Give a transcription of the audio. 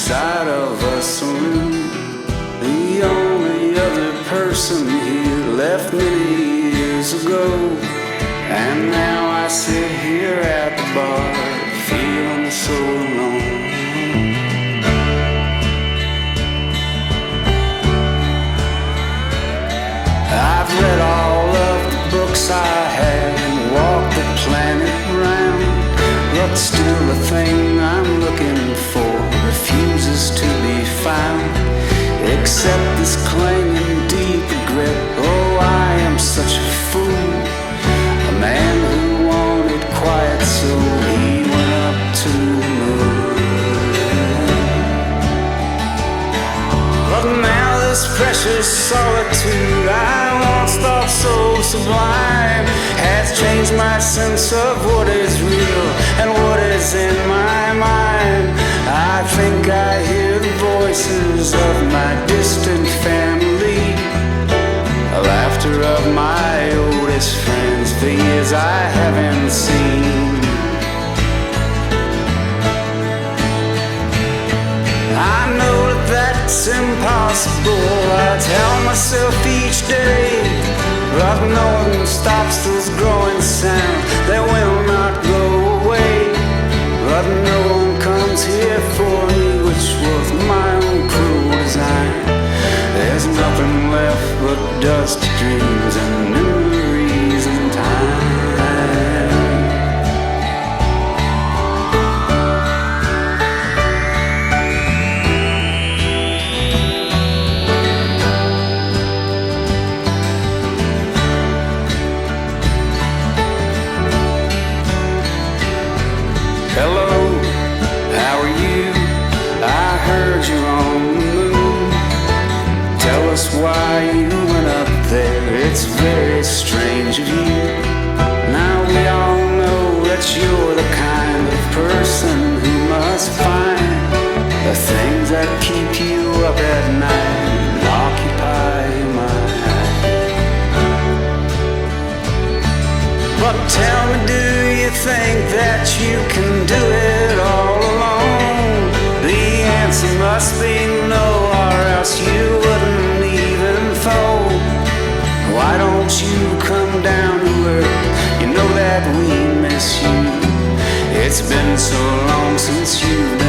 side of a saloon. The only other person here left many years ago, and now I sit here at the bar, feeling so alone. I've read all of the books I had and walked the planet round, but still the thing I'm looking for refuses to be found, except this clanging deep regret. Oh, I am such a fool, a man who wanted quiet, so he went up to the moon. But now this precious solitude I once thought so sublime has changed my sense of what is real and what is in my mind. I think I hear the voices of my distant family, the laughter of my oldest friends, the years I haven't seen. I know that that's impossible, I tell myself each day, but no one stops those growing sounds, they will not go away. But no one comes here for me, which was my own cruel design. There's nothing left but dusty dreams and memories and time. Hello, how are you? I heard you're on the moon. Tell us why you went up there, it's very strange of you. Now we all know that you're the kind of person who must find the things that keep you up at night and occupy your mind. But tell me, do you think that you can do it all alone? The answer must be no, or else you wouldn't even fold. Why don't you come down to earth? You know that we miss you. It's been so long since you've been